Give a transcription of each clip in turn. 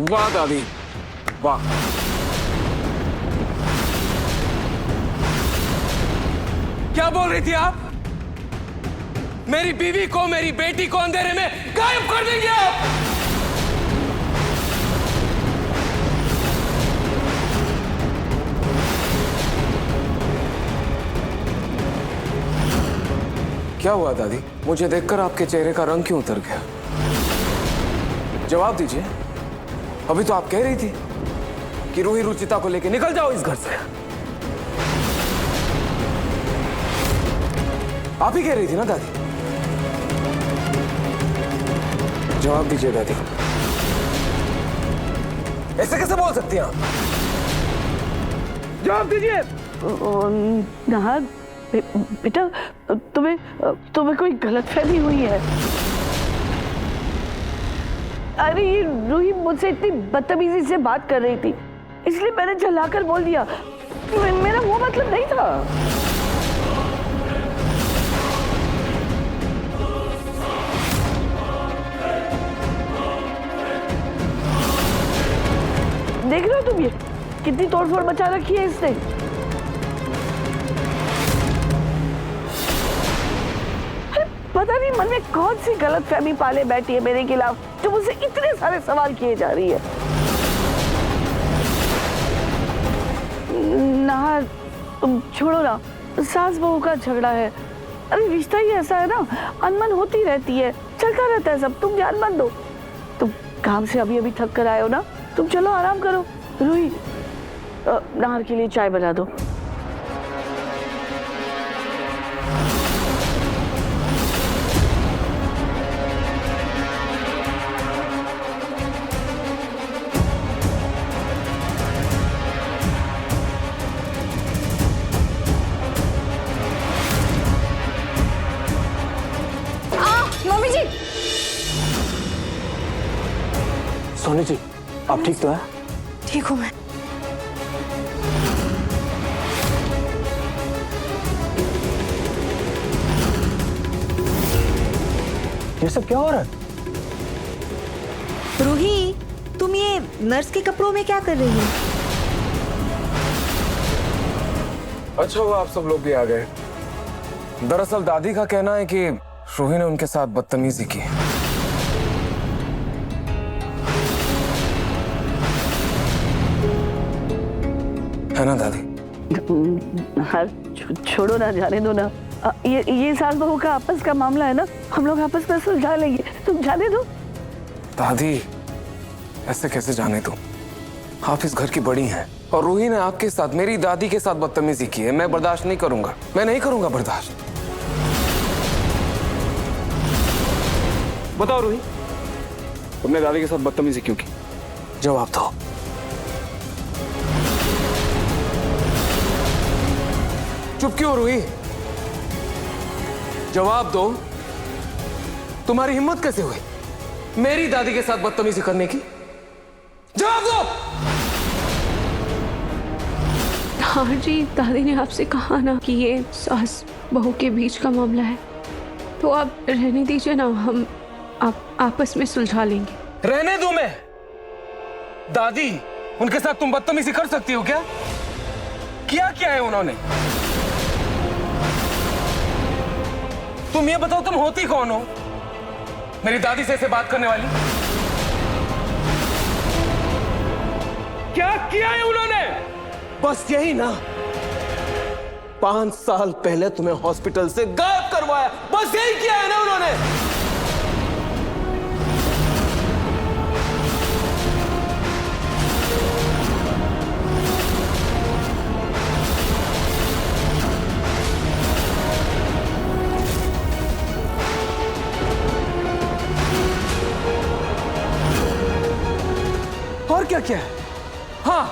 वाह दादी, वाह। क्या बोल रही थी आप? मेरी बीवी को, मेरी बेटी को अंधेरे में गायब कर देंगे आप? क्या हुआ दादी? मुझे देखकर आपके चेहरे का रंग क्यों उतर गया? जवाब दीजिए। अभी तो आप कह रही थी कि रूही रुचिता को लेके निकल जाओ इस घर से। आप ही कह रही थी ना दादी? जवाब दीजिए दादी। ऐसे कैसे बोल सकती हैं आप? जवाब दीजिए। नाहर, बेटा तुम्हें कोई गलतफहमी हुई है। अरे ये रूही मुझसे इतनी बदतमीजी से बात कर रही थी, इसलिए मैंने झल्लाकर बोल दिया। मेरा वो मतलब नहीं था। देख रहे हो तुम, ये कितनी तोड़फोड़ मचा रखी है इसने। पता नहीं मन में कौन सी गलतफहमी पाले बैठी है मेरे खिलाफ, जो मुझसे इतने सारे सवाल किए जा रही है। नाहर, तुम छोड़ो ना, सास बहू का झगड़ा है। अरे रिश्ता ही ऐसा है ना, अनबन होती रहती है, चलता रहता है सब। तुम ध्यान मत दो। तुम काम से अभी थक कर आए हो ना, तुम चलो आराम करो। रूही, नाहर के लिए चाय बना दो। मम्मी जी। सोनी जी, आप ठीक तो है? ठीक हूँ मैं। ये सब क्या हो रहा है? रूही, तुम ये नर्स के कपड़ों में क्या कर रही हो? अच्छा हुआ आप सब लोग भी आ गए। दरअसल दादी का कहना है कि रूही ने उनके साथ बदतमीजी की। है ना दादी? हर छोड़ो ना, जाने दो ना। ये सास बहू का आपस का मामला है ना, हम लोग आपस में सुलझा लेंगे, तुम जाने दो। दादी ऐसे कैसे जाने दो? आप इस घर की बड़ी हैं और रूही ने आपके साथ, मेरी दादी के साथ बदतमीजी की है। मैं बर्दाश्त नहीं करूंगा, मैं नहीं करूंगा बर्दाश्त। बताओ रूही, तुमने दादी के साथ बदतमीजी क्यों की? जवाब दो। चुप क्यों रूही? जवाब दो। तुम्हारी हिम्मत कैसे हुई मेरी दादी के साथ बदतमीजी करने की? जवाब दो। हाँ जी, दादी ने आपसे कहा ना कि ये सास बहू के बीच का मामला है, तो आप रहने दीजिए ना, हम आप आपस में सुलझा लेंगे। रहने दो मैं? दादी, उनके साथ तुम बदतमीजी कर सकती हो क्या? क्या है उन्होंने? तुम ये बताओ, तुम होती कौन हो मेरी दादी से ऐसे बात करने वाली? क्या किया है उन्होंने? बस यही ना, 5 साल पहले तुम्हें हॉस्पिटल से गायब करवाया, बस यही किया है ना उन्होंने? और क्या किया है? हाँ,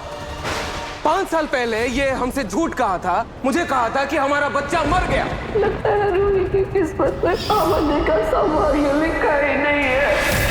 5 साल पहले ये हमसे झूठ कहा था, मुझे कहा था कि हमारा बच्चा मर गया। लगता है रूही की किस्मत में आमने का सौभाग्य लिखा ही नहीं है।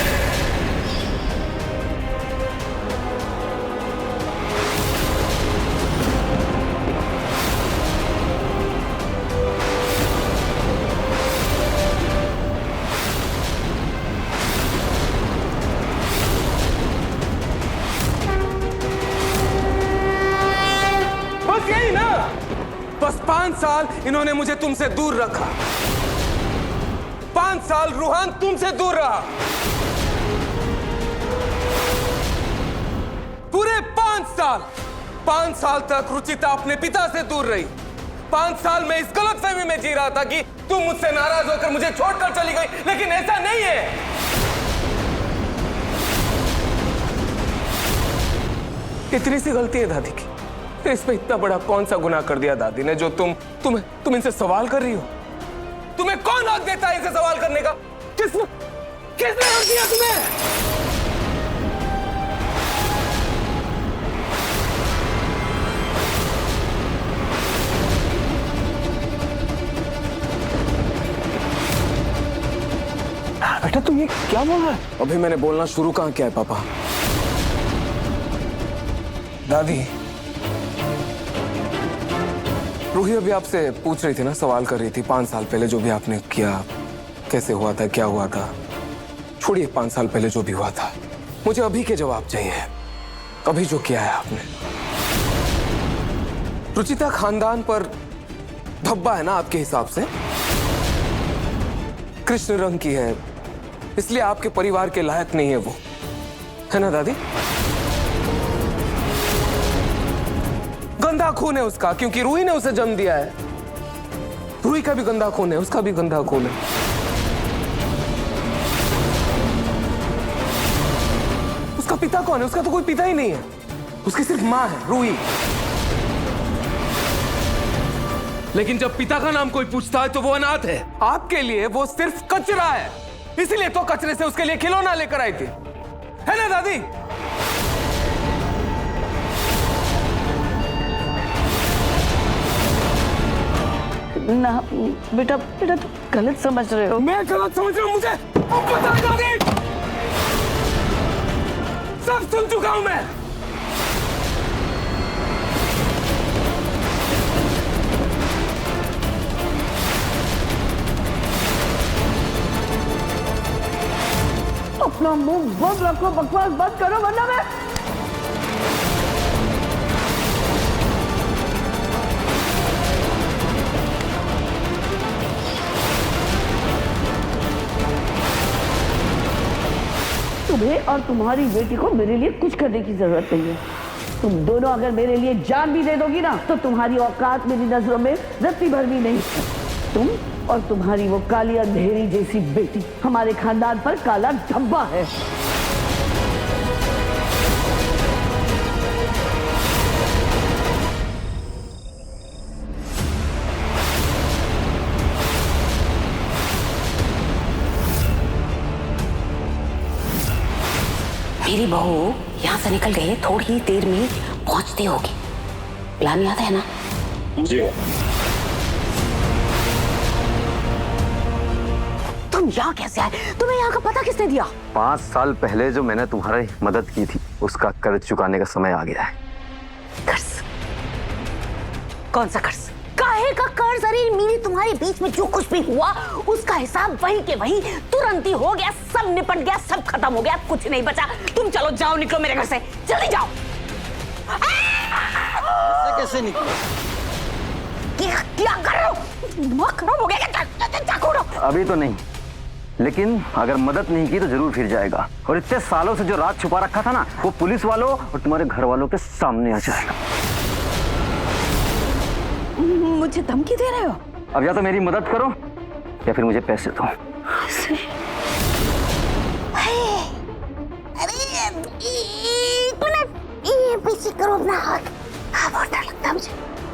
बस 5 साल इन्होंने मुझे तुमसे दूर रखा। 5 साल रूहान तुमसे दूर रहा। पूरे 5 साल तक रुचिता अपने पिता से दूर रही। 5 साल में इस गलतफहमी में जी रहा था कि तुम मुझसे नाराज होकर मुझे छोड़कर चली गई, लेकिन ऐसा नहीं है। इतनी सी गलती है दादी की, फिर इसमें इतना बड़ा कौन सा गुनाह कर दिया दादी ने जो तुम इनसे सवाल कर रही हो? तुम्हें कौन हक देता है इनसे सवाल करने का? किसने हक दिया तुम्हें? बेटा तुम ये क्या बोल रहा है? अभी मैंने बोलना शुरू कहाँ किया है पापा। दादी, रूही अभी आपसे पूछ रही थी ना, सवाल कर रही थी 5 साल पहले जो भी आपने किया, कैसे हुआ था, क्या हुआ था। छोड़िए 5 साल पहले जो भी हुआ था, मुझे अभी के जवाब चाहिए। अभी जो किया है आपने। रुचिता खानदान पर धब्बा है ना आपके हिसाब से? कृष्ण रंग की है, इसलिए आपके परिवार के लायक नहीं है वो, है ना दादी? गंदा खून है उसका, क्योंकि रूही ने उसे जन्म दिया है। रूही का भी गंदा खून है, उसका भी गंदा खून है। उसका पिता कौन है? उसका तो कोई पिता ही नहीं है, उसकी सिर्फ मां है, रूही। लेकिन जब पिता का नाम कोई पूछता है तो वो अनाथ है। आपके लिए वो सिर्फ कचरा है, इसीलिए तो कचरे से उसके लिए खिलौना लेकर आई थी, है ना दादी? ना बेटा, तुम गलत समझ रहे हो। मैं गलत समझ रहा हूं? मुझे अब पता है दादी, सब सुन चुका हूं मैं। अपना मुंह बंद रखो, बकवास बंद करो, वरना मैं तुम्हें और तुम्हारी बेटी को मेरे लिए कुछ करने की जरूरत नहीं है। तुम दोनों अगर मेरे लिए जान भी दे दोगी ना, तो तुम्हारी औकात मेरी नजरों में रत्ती भर भी नहीं है। तुम और तुम्हारी वो काली अंधेरी जैसी बेटी हमारे खानदान पर काला धब्बा है। मेरी बहू यहाँ से निकल गई है, थोड़ी ही देर में पहुंचती होगी। प्लान याद है ना? जी। तुम यहाँ कैसे आए? तुम्हें यहाँ का पता किसने दिया? 5 साल पहले जो मैंने तुम्हारी मदद की थी, उसका कर्ज चुकाने का समय आ गया है। कर्ज? कौन सा कर्ज? काहे का कर्ज? अरे मेरी तुम्हारे बीच में जो कुछ भी हुआ उसका हिसाब वहीं के वहीं तुरंत ही हो गया, सब निपट गया, सब खत्म हो गया, कुछ नहीं बचा। तुम चलो, जाओ, निकलो मेरे घर से, जल्दी जाओ। कैसे निकलो? क्या कर रहे हो? दिमाग खराब हो गया क्या? चाकू उठाओ। अभी तो नहीं, लेकिन अगर मदद नहीं की तो जरूर फिर जाएगा। और इतने सालों से जो राज छुपा रखा था ना, वो पुलिस वालों और तुम्हारे घर वालों के सामने आ जाएगा। मुझे धमकी दे रहे हो? अब या तो मेरी मदद करो या फिर मुझे पैसे दो। पीछे करो अपना हाथ। बहुत डर लगता है मुझे।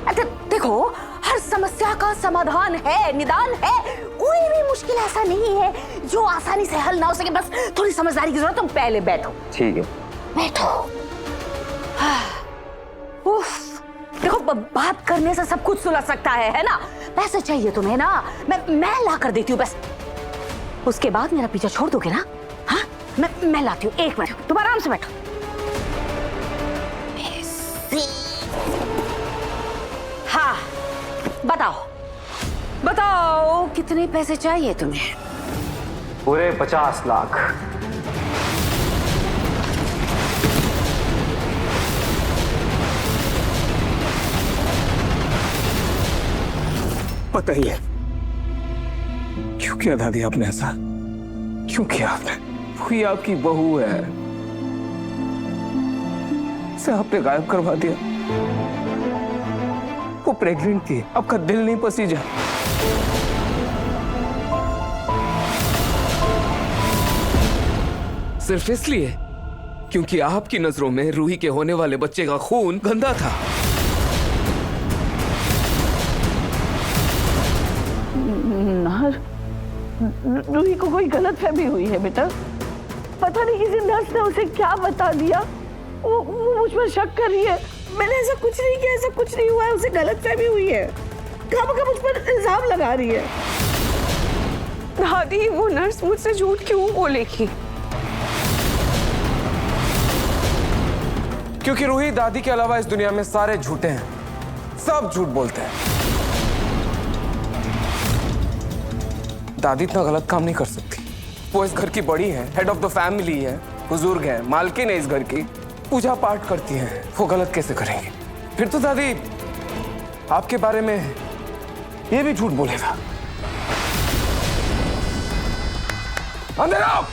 अच्छा देखो, हर समस्या का समाधान है, निदान है। कोई भी मुश्किल ऐसा नहीं है जो आसानी से हल ना हो सके। बस थोड़ी समझदारी की जरूरत। तुम पहले बैठो। ठीक है, बैठो। उफ, देखो बात करने से सब कुछ सुलझ सकता है ना? पैसे चाहिए तुम्हें ना, मैं ला कर देती हूँ बस। उसके बाद मेरा पीछा छोड़ दोगे ना? हाँ, मैं लाती हूँ। 1 मिनट, तुम आराम से बैठो। हाँ, बताओ कितने पैसे चाहिए तुम्हें? पूरे 50 लाख। बताइए क्यों किया दादी आपने ऐसा? क्यों किया आपने? वही आपकी बहू है, उसे आपने गायब करवा दिया। वो प्रेग्नेंट थी, आपका दिल नहीं पसीजा। सिर्फ इसलिए क्योंकि आपकी नजरों में रूही के होने वाले बच्चे का खून गंदा था। नार, रूही को कोई गलत फहमी हुई है बेटा। पता नहीं किसी नर्स ने उसे क्या बता दिया, वो मुझ पर शक कर रही है। मैंने ऐसा कुछ नहीं किया, ऐसा कुछ नहीं हुआ है, उसे गलत फहमी हुई है। खामखा मुझ पर इल्जाम लगा रही है। दादी वो नर्स मुझसे झूठ क्यों बोलेगी? क्योंकि रूही दादी के अलावा इस दुनिया में सारे झूठे हैं, सब झूठ बोलते हैं। दादी इतना गलत काम नहीं कर सकती। वो इस घर की बड़ी है, हेड ऑफ द फैमिली है, बुजुर्ग है, मालकिन है इस घर की, पूजा पाठ करती है। वो गलत कैसे करेंगी? फिर तो दादी आपके बारे में ये भी झूठ बोलेगा। अंदर आओ।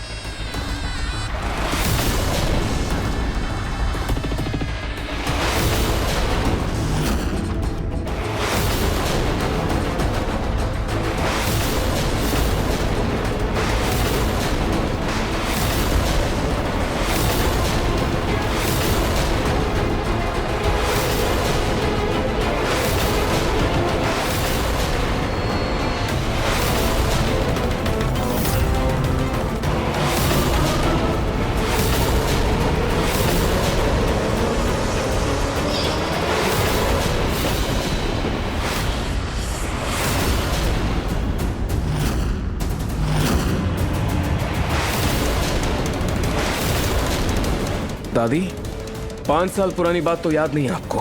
दादी 5 साल पुरानी बात तो याद नहीं है आपको,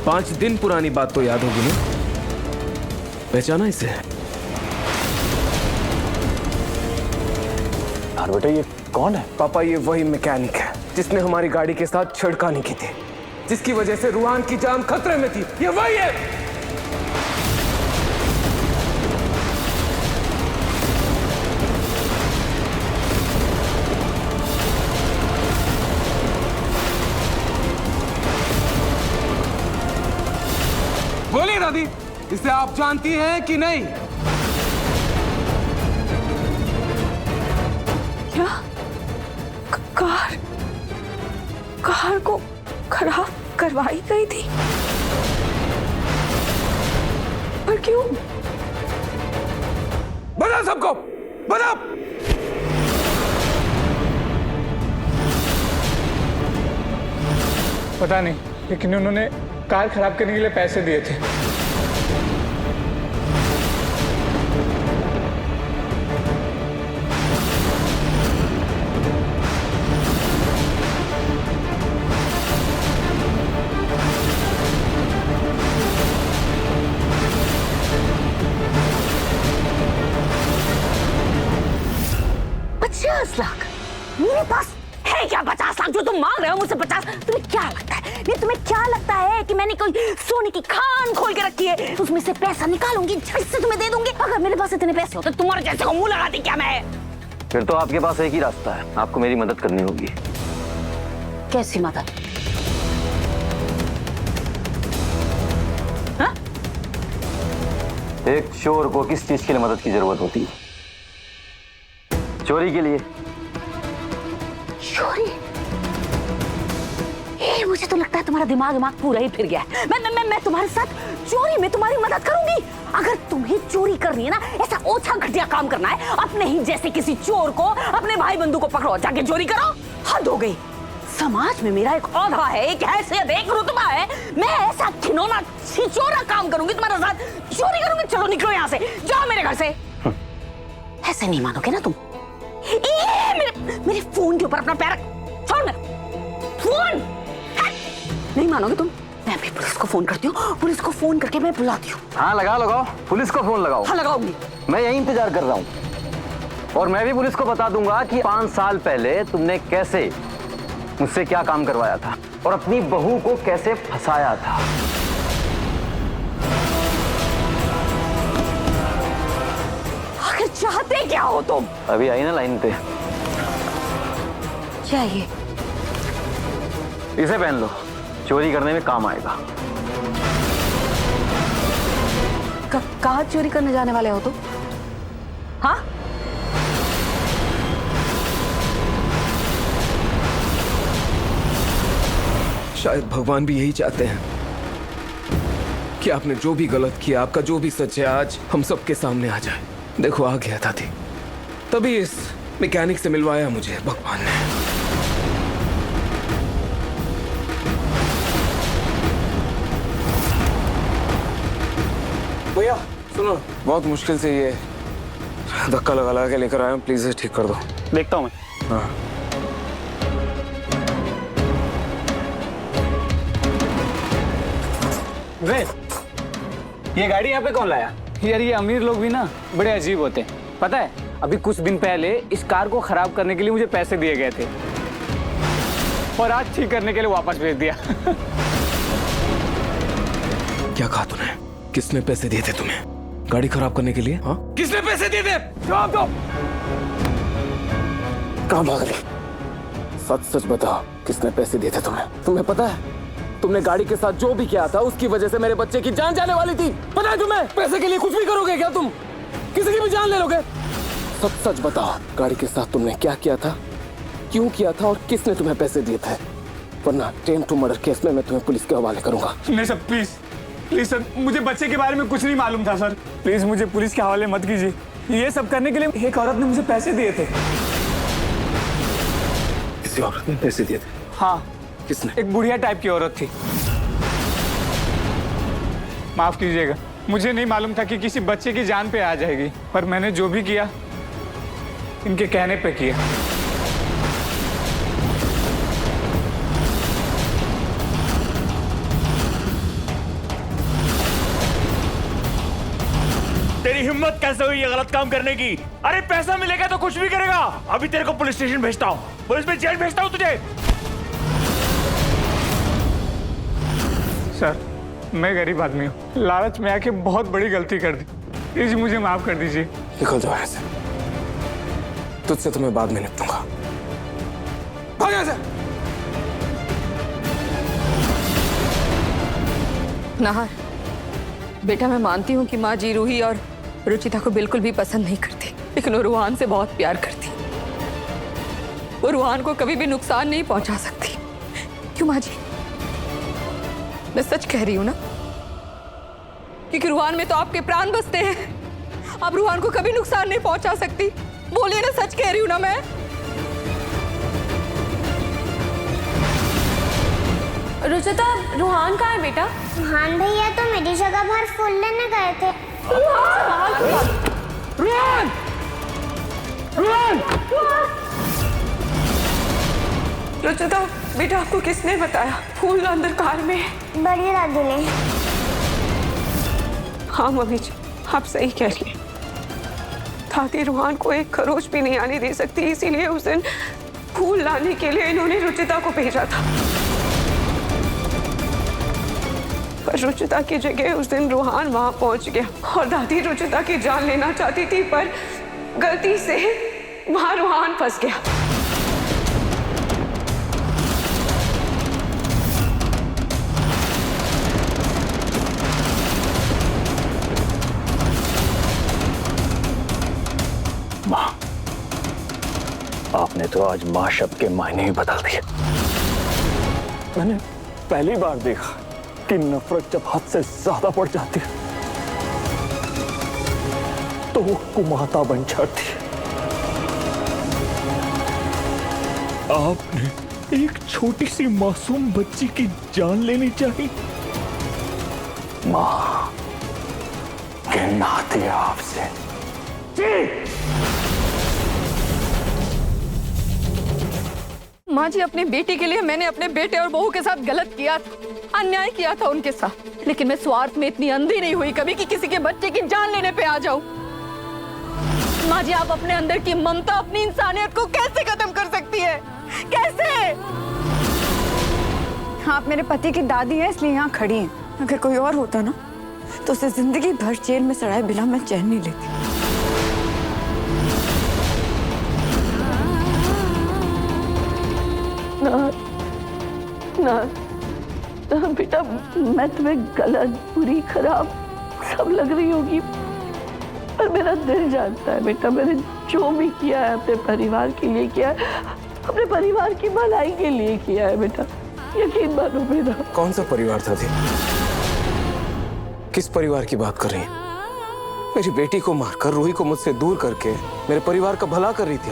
5 दिन पुरानी बात तो याद होगी ना? पहचाना इसे? यार बेटा ये कौन है? पापा ये वही मैकेनिक है जिसने हमारी गाड़ी के साथ छेड़खानी की थी, जिसकी वजह से रूहान की जान खतरे में थी। ये वही है। बोलिए दादी, इसे आप जानती हैं कि नहीं? क्या? कार को खराब करवाई गई थी? पर क्यों? बता सबको, बता। पता नहीं, लेकिन उन्होंने कार खराब करने के लिए पैसे दिए थे। $50 लाख मेरे पास है क्या? 50 लाख जो तुम मांग रहे हो मुझसे 50? तुम्हें क्या लगता है? नहीं तुम्हें क्या लगता है कि मैंने कोई सोने की खान खोल के रखी है? उसमें से पैसा निकालूंगी, झट से तुम्हें दे दूंगी। अगर मेरे पास इतने पैसे होते तुम्हारे जैसे को मुंह लगाती क्या मैं? फिर तो आपके पास एक ही रास्ता है, आपको मेरी मदद करनी होगी। कैसी मदद? हाँ? एक चोर को किस चीज के लिए मदद की जरूरत होती है? चोरी के लिए। चोरी? मुझे तो लगता है तुम्हारा दिमाग पूरा ही फिर गया है। मैं तुम्हारे साथ चोरी में तुम्हारी मदद करूंगी। अगर तुम्हें चोरी करनी है ना, ऐसा ओछा घटिया काम करना है, अपने ही जैसे किसी चोर को, अपने भाई बंधु को पकड़ो, जाके चोरी करो। हद हो गई। समाज में मेरा एक औहदा है, एक हैसियत है, एक रुतबा है। मैं ऐसा घिनौना छिचोरा काम करूंगी तुम्हारे साथ, चोरी करूंगी? चलो निकलो यहाँ से, जाओ मेरे घर से। ऐसे नहीं मानोगे ना तुम। मेरे फोन के ऊपर अपना पैर रख। छोड़ मेरा फोन। नहीं मानोगे तुम? मैं अभी पुलिस को फोन करती हूँ, पुलिस को फोन करके मैं बुलाती हूँ। हाँ लगाओ, पुलिस को फोन लगाओ। हाँ लगाऊंगी। मैं यही इंतजार कर रहा हूँ, और मैं भी पुलिस को बता दूंगा कि 5 साल पहले तुमने कैसे मुझसे क्या काम करवाया था और अपनी बहू को कैसे फंसाया था। चाहते क्या हो तुम? अभी आई ना लाइन पे, क्या ये? इसे पहन लो, चोरी करने में काम आएगा। कहाँ चोरी करने जाने वाले हो तुम? हाँ? शायद भगवान भी यही चाहते हैं कि आपने जो भी गलत किया, आपका जो भी सच है, आज हम सबके सामने आ जाए। देखो आ गया था तभी इस मैकेनिक से मिलवाया मुझे भगवान ने। भैया सुनो, बहुत मुश्किल से ये धक्का लगा के लेकर आया हूं, प्लीज इसे ठीक कर दो। देखता हूँ मैं। हाँ वे, ये गाड़ी यहाँ पे कौन लाया? यार ये अमीर लोग भी ना बड़े अजीब होते हैं। पता है, अभी कुछ दिन पहले इस कार को खराब करने के लिए मुझे पैसे दिए गए थे और आज ठीक करने के लिए वापस भेज दिया। क्या कहा तूने? किसने पैसे दिए थे तुम्हें गाड़ी खराब करने के लिए? हाँ किसने पैसे दिए थे? जवाब दो। कहाँ भाग रही? सच सच बताओ, किसने पैसे दिए थे तुम्हें? तुम्हें पता है तुमने गाड़ी के साथ जो भी किया था उसकी वजह से मेरे बच्चे की जान जाने वाली थी। पता है तुम्हें? पैसे के लिए कुछ भी करोगे क्या तुम? किसी की भी जान ले लोगे? सच सच बताओ, गाड़ी के साथ तुमने क्या किया था, क्यों किया था और किसने तुम्हें पैसे दिए थे? वरना अटेम्प्ट टू मर्डर केस में मैं तुम्हें पुलिस के हवाले करूंगा। नहीं सर, प्लीज प्लीज सर, मुझे बच्चे के बारे में कुछ नहीं मालूम था सर। प्लीज मुझे पुलिस के हवाले मत कीजिए। ये सब करने के लिए एक औरत ने मुझे पैसे दिए थे। किसी औरत ने पैसे दिए थे? हाँ, किसने? एक बुढ़िया टाइप की औरत थी। माफ कीजिएगा, मुझे नहीं मालूम था कि किसी बच्चे की जान पे आ जाएगी, पर मैंने जो भी किया इनके कहने पे किया। तेरी हिम्मत कैसे हुई ये गलत काम करने की? अरे पैसा मिलेगा तो कुछ भी करेगा। अभी तेरे को पुलिस स्टेशन भेजता हूँ, पुलिस में जेल भेजता हूँ तुझे। सर, मैं गरीब आदमी हूँ, लालच में आके बहुत बड़ी गलती कर दी। प्लीज मुझे माफ कर दीजिए। निकल जाओ यहाँ से, तुझसे तो मैं बाद में निपटूंगा। भाग यहाँ से। नाहर, बेटा मैं मानती हूँ कि माँ जी रूही और रुचिता को बिल्कुल भी पसंद नहीं करती, लेकिन वो रूहान से बहुत प्यार करती। वो रूहान को कभी भी नुकसान नहीं पहुंचा सकती। क्यों माँ जी? मैं सच कह रही हूँ ना, क्योंकि रूहान में तो आपके प्राण बसते हैं। आप रूहान को कभी नुकसान नहीं पहुंचा सकती। बोलिए ना, सच कह रही हूँ ना मैं। रुचिता, रूहान कहाँ है बेटा? रूहान भैया तो मेरी जगह बाहर फूल लेने गए थे। रूहान! रूहान! रुचिता बेटा, आपको किसने बताया फूल अंदर कार में है? बड़ी दादी ने। हाँ मम्मी जी, आप सही कह रही हैं। दादी रूहान को एक खरोच भी नहीं आने दे सकती, इसीलिए उस दिन फूल लाने के लिए इन्होंने रुचिता को भेजा था। पर रुचिता की जगह उस दिन रूहान वहां पहुंच गया और दादी रुचिता की जान लेना चाहती थी, पर गलती से वहां रूहान फंस गया। माँ, आपने तो आज माँ शब्द के मायने ही बदल दिए। मैंने पहली बार देखा कि नफरत जब हद से ज्यादा बढ़ जाती है तो वो कुमाता बन जाती है। आपने एक छोटी सी मासूम बच्ची की जान लेनी चाहिए। माँ, कहना आती है आपसे। माँ जी, अपनी बेटी के लिए मैंने अपने बेटे और बहू के साथ गलत किया था, अन्याय किया था उनके साथ, लेकिन मैं स्वार्थ में इतनी अंधी नहीं हुई कभी कि किसी के बच्चे की जान लेने पे आ जाऊं। माँ जी, आप अपने अंदर की ममता, अपनी इंसानियत को कैसे खत्म कर सकती है? कैसे? आप मेरे पति की दादी हैं, इसलिए यहाँ खड़ी हैं। अगर कोई और होता ना तो उसे जिंदगी भर जेल में सड़ाए बिना मैं चैन नहीं लेती। ना बेटा, मैं तुम्हें गलत, बुरी, खराब सब लग रही होगी, पर मेरा दिल जानता है बेटा, मैंने जो भी किया है अपने परिवार के लिए किया है, अपने परिवार की भलाई के लिए किया है बेटा, यकीन मानो मेरा। कौन सा परिवार था दी? किस परिवार की बात कर रही हैं? मेरी बेटी को मारकर, रूही को मुझसे दूर करके मेरे परिवार का भला कर रही थी।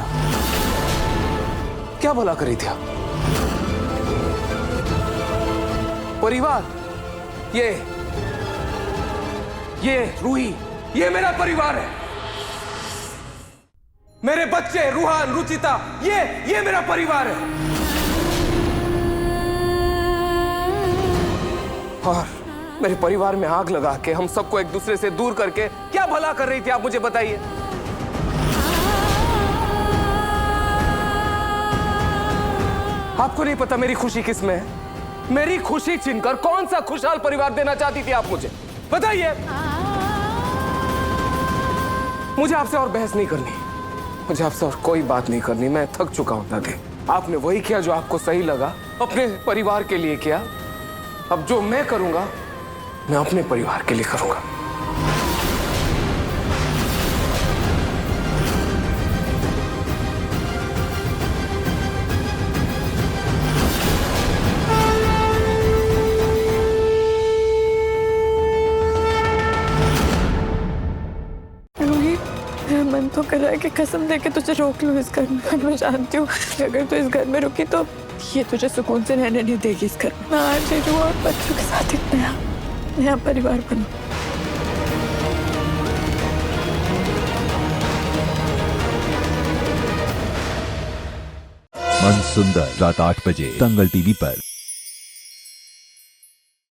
क्या भला कर रही थी? परिवार, ये रूही, ये मेरा परिवार है। मेरे बच्चे रूहान, रुचिता, ये मेरा परिवार है। और मेरे परिवार में आग लगा के हम सबको एक दूसरे से दूर करके क्या भला कर रही थी, आप मुझे बताइए। आपको नहीं पता मेरी खुशी किस में है? मेरी खुशी छीनकर कौन सा खुशहाल परिवार देना चाहती थी आप मुझे बताइए। मुझे आपसे और बहस नहीं करनी, मुझे आपसे और कोई बात नहीं करनी, मैं थक चुका हूं दादी। आपने वही किया जो आपको सही लगा, अपने परिवार के लिए किया। अब जो मैं करूंगा, मैं अपने परिवार के लिए करूंगा। मन तो कर रहा है कि कसम दे के तुझे रोक लूं इस घर में, पर मैं जानती हूँ कि अगर तू इस घर में रुकी तो ये तुझे सुकून से रहने नहीं देगी इस घर में। मैं आज ही और बच्चों के साथ एक नया परिवार बनूं। मन सुंदर रात 8 बजे दंगल टीवी पर।